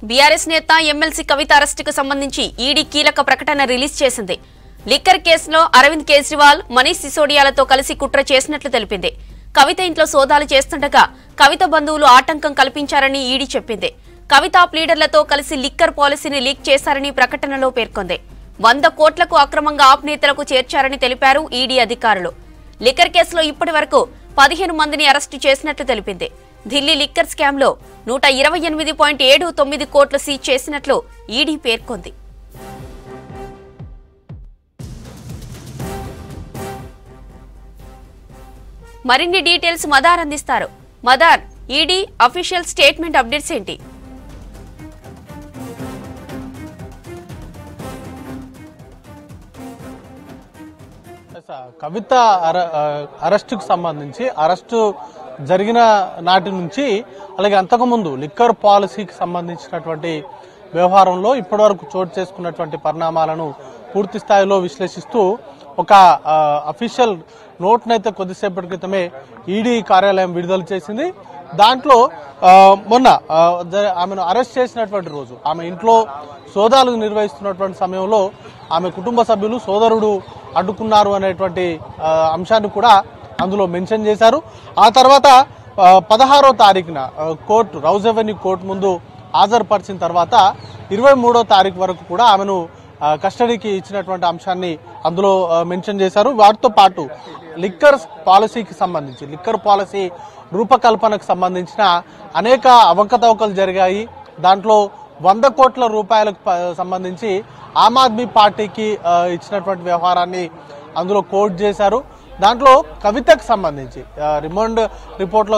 BRS నేత MLC కవిత అరెస్టుకు సంబంధించి ఈడీ కీలక ప్రకటన రిలీజ్ చేసింది. లిక్కర్ కేసులో అరవింద్ కేజ్రీవాల్, మనీష్ సిసోడియాలతో కలిసి కుట్ర చేసినట్లు తెలిపింది. కవిత ఇంట్లో సోదాలు చేస్తుండగా కవిత బంధువులు ఆటంకం కల్పించారని ఈడీ చెప్పింది. కవిత లీడర్లతో కలిసి లిక్కర్ పాలసీని లీక్ చేశారని ప్రకటనలో పేర్కొంది. 100 కోట్లకు అక్రమంగా ఆప్ నేతలకు చేర్చారని తెలిపారు ఈడీ అధికారులు. లిక్కర్ కేసులో ఇప్పటి వరకు 15 మందిని అరెస్టు చేసినట్లు తెలిపింది. ఢిల్లీ లిక్కర్ స్కామ్ లో 128.79 కోట్లు సీజ్ చేసినట్లు ఈడీ పేర్కొంది. మరిన్ని డీటెయిల్స్ మదార్ అందిస్తారు. Madar, ED official statement updates ఏంటి? కవిత అరెస్టుకు సంబంధించి అరెస్టు జరిగిన నాటి నుంచి అలాగే అంతకుముందు లిక్కర్ పాలసీకి సంబంధించినటువంటి వ్యవహారంలో ఇప్పటివరకు చోటు చేసుకున్నటువంటి పరిణామాలను పూర్తి స్థాయిలో విశ్లేషిస్తూ ఒక అఫీషియల్ నోట్నైతే కొద్దిసేపటి క్రితమే ఈడీ కార్యాలయం విడుదల చేసింది. దాంట్లో మొన్న ఆమెను అరెస్ట్ చేసినటువంటి రోజు ఆమె ఇంట్లో సోదాలు నిర్వహిస్తున్నటువంటి సమయంలో ఆమె కుటుంబ సభ్యులు సోదరుడు అడ్డుకున్నారు అనేటువంటి అంశాన్ని కూడా అందులో మెన్షన్ చేశారు. ఆ తర్వాత 16వ తారీఖున కోర్టు రౌజ్ అవెన్యూ కోర్టు ముందు హాజరుపరిచిన తర్వాత 23వ తారీఖు వరకు కూడా ఆమెను కస్టడీకి ఇచ్చినటువంటి అంశాన్ని అందులో మెన్షన్ చేశారు. వాటితో పాటు లిక్కర్ పాలసీకి సంబంధించి లిక్కర్ పాలసీ రూపకల్పనకు సంబంధించిన అనేక అవకతవకలు జరిగాయి. దాంట్లో 100 కోట్ల రూపాయలకు సంబంధించి ఆమ్ ఆద్మీ పార్టీకి ఇచ్చినటువంటి వ్యవహారాన్ని అందులో కోట్ చేశారు. దాంట్లో కవితకు సంబంధించి రిమాండ్ రిపోర్ట్లో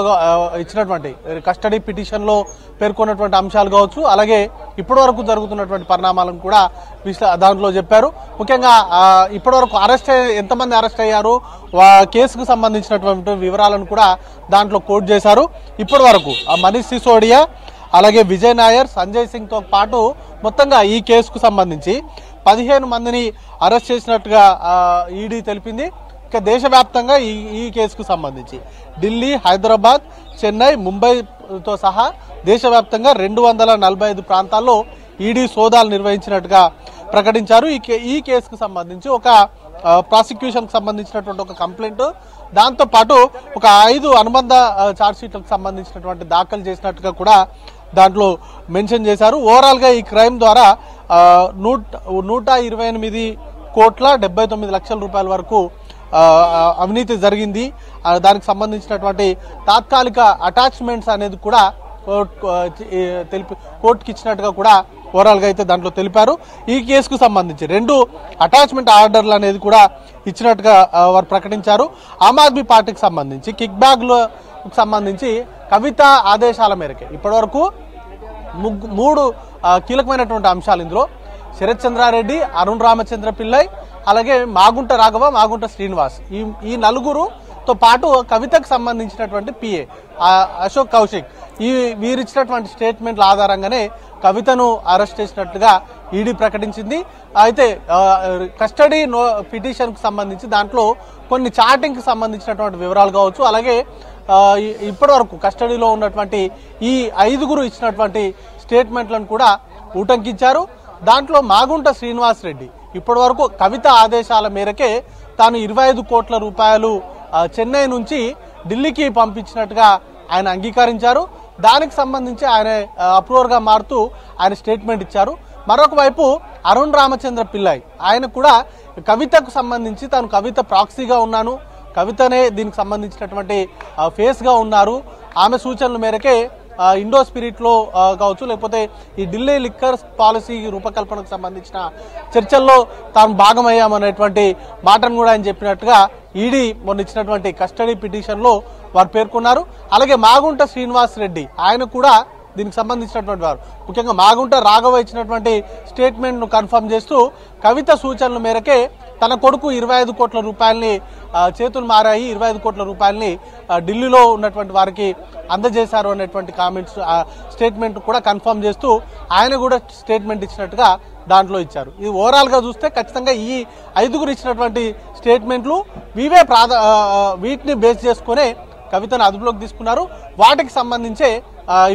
ఇచ్చినటువంటి కస్టడీ పిటిషన్లో పేర్కొన్నటువంటి అంశాలు కావచ్చు, అలాగే ఇప్పటి వరకు జరుగుతున్నటువంటి పరిణామాలను కూడా దాంట్లో చెప్పారు. ముఖ్యంగా ఇప్పటి వరకు ఎంతమంది అరెస్ట్ అయ్యారు, కేసుకు సంబంధించినటువంటి వివరాలను కూడా దాంట్లో కోట్ చేశారు. ఇప్పటి వరకు మనీష్ సిసోడియా, అలాగే విజయ్ నాయర్, సంజయ్ సింగ్ తో పాటు మొత్తంగా ఈ కేసుకు సంబంధించి 15 మందిని అరెస్ట్ చేసినట్టుగా ఈడీ తెలిపింది. ఇక దేశవ్యాప్తంగా ఈ కేసుకు సంబంధించి ఢిల్లీ, హైదరాబాద్, చెన్నై, ముంబైతో సహా దేశవ్యాప్తంగా 245 ప్రాంతాల్లో ఈడీ సోదాలు నిర్వహించినట్టుగా ప్రకటించారు. ఈ కేసుకు సంబంధించి ఒక ప్రాసిక్యూషన్ సంబంధించినటువంటి ఒక కంప్లైంట్, దాంతో పాటు ఒక 5 అనుబంధ ఛార్జ్షీట్లకు సంబంధించినటువంటి దాఖలు చేసినట్టుగా కూడా దాంట్లో మెన్షన్ చేశారు. ఓవరాల్ గా ఈ క్రైమ్ ద్వారా 128 కోట్ల 79 లక్షల రూపాయల వరకు అవినీతి జరిగింది. దానికి సంబంధించినటువంటి తాత్కాలిక అటాచ్మెంట్స్ అనేది కూడా కోర్టుకి ఇచ్చినట్టుగా కూడా ఓవరాల్ గా అయితే దాంట్లో తెలిపారు. ఈ కేసుకు సంబంధించి 2 అటాచ్మెంట్ ఆర్డర్లు అనేది కూడా ఇచ్చినట్టుగా వారు ప్రకటించారు. ఆమ్ ఆద్మీ పార్టీకి సంబంధించి కిక్ బ్యాగ్లకు సంబంధించి కవిత ఆదేశాల మేరకే ఇప్పటివరకు 3 కీలకమైనటువంటి అంశాలు ఇందులో శరత్ చంద్రారెడ్డి, అరుణ్ రామచంద్ర పిల్లై, అలాగే మాగుంట రాఘవ, మాగుంట శ్రీనివాస్, ఈ 4తో పాటు కవితకు సంబంధించినటువంటి పిఏ అశోక్ కౌశిక్, వీరిచ్చినటువంటి స్టేట్మెంట్ల ఆధారంగానే కవితను అరెస్ట్ చేసినట్లుగా ఈడీ ప్రకటించింది. అయితే కస్టడీ పిటిషన్ కు సంబంధించి దాంట్లో కొన్ని చాటింగ్ కి సంబంధించినటువంటి వివరాలు కావచ్చు, అలాగే ఇప్పటి వరకు కస్టడీలో ఉన్నటువంటి ఈ 5గురు ఇచ్చినటువంటి స్టేట్మెంట్లను కూడా ఉటంకించారు. దాంట్లో మాగుంట శ్రీనివాస్ రెడ్డి ఇప్పటి వరకు కవిత ఆదేశాల మేరకే తాను 25 కోట్ల రూపాయలు చెన్నై నుంచి ఢిల్లీకి పంపించినట్టుగా ఆయన అంగీకరించారు. దానికి సంబంధించి ఆయన అప్రూవర్ గా మారుతూ ఆయన స్టేట్మెంట్ ఇచ్చారు. మరొక వైపు అరుణ్ రామచంద్ర పిల్లై ఆయన కూడా కవితకు సంబంధించి తాను కవిత ప్రాక్సీగా ఉన్నాను, కవితనే దీనికి సంబంధించినటువంటి ఫేస్ గా ఉన్నారు, ఆమె సూచనల మేరకే ఇండో స్పిరిట్ లో కావచ్చు, లేకపోతే ఈ ఢిల్లీ లిక్కర్ పాలసీ రూపకల్పనకు సంబంధించిన చర్చల్లో తాను భాగమయ్యామనేటువంటి మాటను కూడా ఆయన చెప్పినట్టుగా ఈడీ మొన్న ఇచ్చినటువంటి కస్టడీ పిటిషన్ లో వారు పేర్కొన్నారు. అలాగే మాగుంట శ్రీనివాస్ రెడ్డి ఆయన కూడా దీనికి సంబంధించినటువంటి వారు, ముఖ్యంగా మాగుంట రాఘవ ఇచ్చినటువంటి స్టేట్మెంట్ ను కన్ఫర్మ్ చేస్తూ కవిత సూచనల మేరకే తన కొడుకు 25 కోట్ల రూపాయలని చేతులు మారాయి, 25 కోట్ల రూపాయలని ఢిల్లీలో ఉన్నటువంటి వారికి అందజేశారు అనేటువంటి కామెంట్స్ స్టేట్మెంట్ కూడా కన్ఫర్మ్ చేస్తూ ఆయన కూడా స్టేట్మెంట్ ఇచ్చినట్టుగా దాంట్లో ఇచ్చారు. ఇది ఓవరాల్ గా చూస్తే ఖచ్చితంగా ఈ 5గురు ఇచ్చినటువంటి స్టేట్మెంట్లు వీటిని బేస్ చేసుకునే కవితను అదుపులోకి తీసుకున్నారు. వాటికి సంబంధించే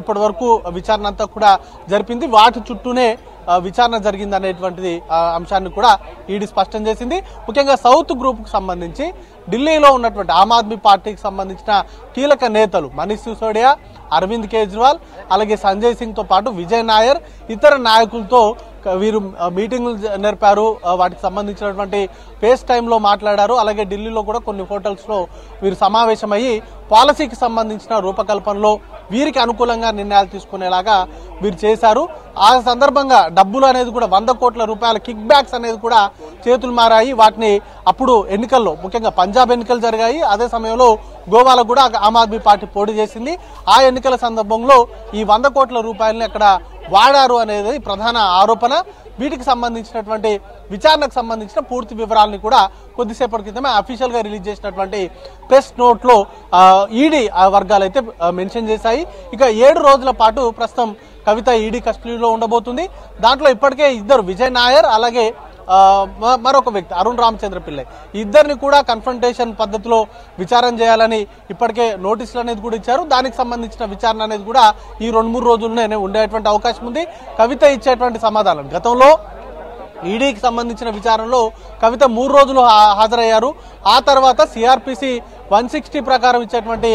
ఇప్పటి వరకు విచారణ అంతా కూడా జరిపింది. వాటి చుట్టూనే విచారణ జరిగింది అనేటువంటిది అంశాన్ని కూడా ఈడీ స్పష్టం చేసింది. ముఖ్యంగా సౌత్ గ్రూప్ కు సంబంధించి ఢిల్లీలో ఉన్నటువంటి ఆమ్ ఆద్మీ పార్టీకి సంబంధించిన కీలక నేతలు మనీష్ సిసోడియా, అరవింద్ కేజ్రీవాల్, అలాగే సంజయ్ సింగ్ తో పాటు విజయ్ నాయర్, ఇతర నాయకులతో వీరు మీటింగులు జరిపారు. వాటికి సంబంధించినటువంటి ఫేస్ టైంలో మాట్లాడారు. అలాగే ఢిల్లీలో కూడా కొన్ని హోటల్స్ లో వీరు సమావేశమయ్యి పాలసీకి సంబంధించిన రూపకల్పనలో వీరికి అనుకూలంగా నిర్ణయాలు తీసుకునేలాగా వీరు చేశారు. ఆ సందర్భంగా డబ్బులు అనేది కూడా 100 కోట్ల రూపాయల కిక్ బ్యాక్స్ అనేది కూడా చేతులు మారాయి. వాటిని అప్పుడు ఎన్నికల్లో, ముఖ్యంగా పంజాబ్ ఎన్నికలు జరిగాయి. అదే సమయంలో గోవాలో కూడా ఆమ్ ఆద్మీ పార్టీ పోటీ చేసింది. ఆ ఎన్నికల సందర్భంలో ఈ 100 కోట్ల రూపాయలని అక్కడ వాడారు అనేది ప్రధాన ఆరోపణ. వీటికి సంబంధించినటువంటి విచారణకు సంబంధించిన పూర్తి వివరాలని కూడా కొద్దిసేపటి క్రితమే అఫీషియల్ గా రిలీజ్ చేసినటువంటి ప్రెస్ నోట్ లో ఈడీ వర్గాలు అయితే మెన్షన్ చేశాయి. ఇక 7 రోజుల పాటు ప్రస్తుతం కవిత ఈడీ కస్టడీలో ఉండబోతుంది. దాంట్లో ఇప్పటికే ఇద్దరు, విజయ్ నాయర్ అలాగే మరొక వ్యక్తి అరుణ్ రామచంద్ర పిల్లై, ఇద్దరిని కూడా కన్ఫ్రంటేషన్ పద్ధతిలో విచారణ చేయాలని ఇప్పటికే నోటీసులు అనేది కూడా ఇచ్చారు. దానికి సంబంధించిన విచారణ అనేది కూడా ఈ 2-3 రోజుల్లోనే ఉండేటువంటి అవకాశం ఉంది. కవిత ఇచ్చేటువంటి సమాధానం, గతంలో ఈడీకి సంబంధించిన విచారణలో కవిత 3 రోజులు హాజరయ్యారు. ఆ తర్వాత సిఆర్పిసి 160 ప్రకారం ఇచ్చేటువంటి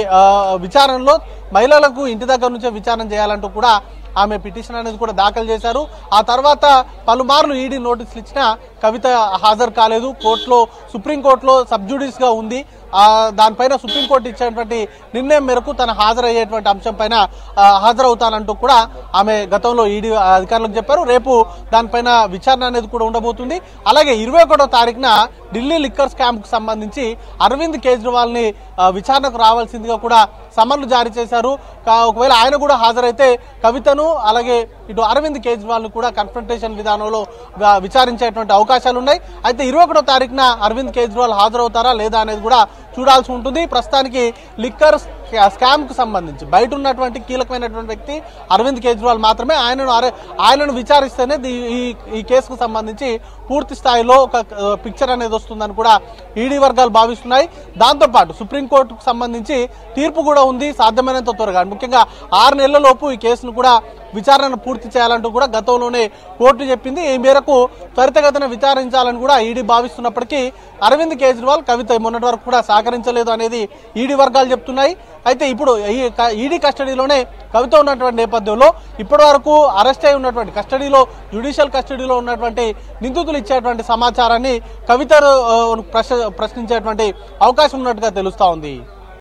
విచారణలో మహిళలకు ఇంటి దగ్గర నుంచే విచారణ చేయాలంటూ కూడా ఆమె పిటిషన్ అనేది కూడా దాఖలు చేశారు. ఆ తర్వాత పలుమార్లు ఈడీ నోటీసులు ఇచ్చినా కవిత హాజరు కాలేదు. కోర్టులో, సుప్రీంకోర్టులో సబ్జుడిస్ గా ఉంది. దానిపైన సుప్రీంకోర్టు ఇచ్చేటువంటి నిర్ణయం మేరకు తన హాజరయ్యేటువంటి అంశం పైన హాజరవుతానంటూ కూడా ఆమె గతంలో ఈడీ అధికారులకు చెప్పారు. రేపు దానిపైన విచారణ అనేది కూడా ఉండబోతుంది. అలాగే 21వ తారీఖున ఢిల్లీ లిక్కర్ స్కామ్ కు సంబంధించి అరవింద్ కేజ్రీవాల్ ని విచారణకు రావాల్సిందిగా కూడా సమన్లు జారీ చేశారు. ఒకవేళ ఆయన కూడా హాజరైతే కవితను అలాగే ఇటు అరవింద్ కేజ్రీవాల్ ను కూడా కన్ఫ్రంటేషన్ విధానంలో విచారించేటువంటి అవకాశాలు ఉన్నాయి. అయితే 21వ తారీఖున అరవింద్ కేజ్రీవాల్ హాజరవుతారా లేదా అనేది కూడా చూడాల్సి ఉంటుంది. ప్రస్తుతానికి లిక్కర్ స్కామ్ కు సంబంధించి బయట ఉన్నటువంటి కీలకమైనటువంటి వ్యక్తి అరవింద్ కేజ్రీవాల్ మాత్రమే. ఆయనను విచారిస్తేనే ఈ కేసుకు సంబంధించి పూర్తి స్థాయిలో ఒక పిక్చర్ అనేది వస్తుందని కూడా ఈడీ వర్గాలు భావిస్తున్నాయి. దాంతో పాటు సుప్రీంకోర్టుకు సంబంధించి తీర్పు కూడా ఉంది. సాధ్యమైనంత త్వరగా, ముఖ్యంగా 6 నెలలలోపు ఈ కేసును కూడా విచారణను పూర్తి చేయాలంటూ కూడా గతంలోనే కోర్టు చెప్పింది. ఈ మేరకు త్వరితగతిన విచారించాలని కూడా ఈడీ భావిస్తున్నప్పటికీ అరవింద్ కేజ్రీవాల్, కవిత మొన్నటి వరకు కూడా సహకరించలేదు అనేది ఈడీ వర్గాలు చెప్తున్నాయి. అయితే ఇప్పుడు ఈడీ కస్టడీలోనే కవిత ఉన్నటువంటి నేపథ్యంలో ఇప్పటి వరకు అరెస్ట్ అయి ఉన్నటువంటి కస్టడీలో, జ్యుడిషియల్ కస్టడీలో ఉన్నటువంటి నిందితులు ఇచ్చేటువంటి సమాచారాన్ని కవిత ప్రశ్నించేటువంటి అవకాశం ఉన్నట్టుగా తెలుస్తా ఉంది.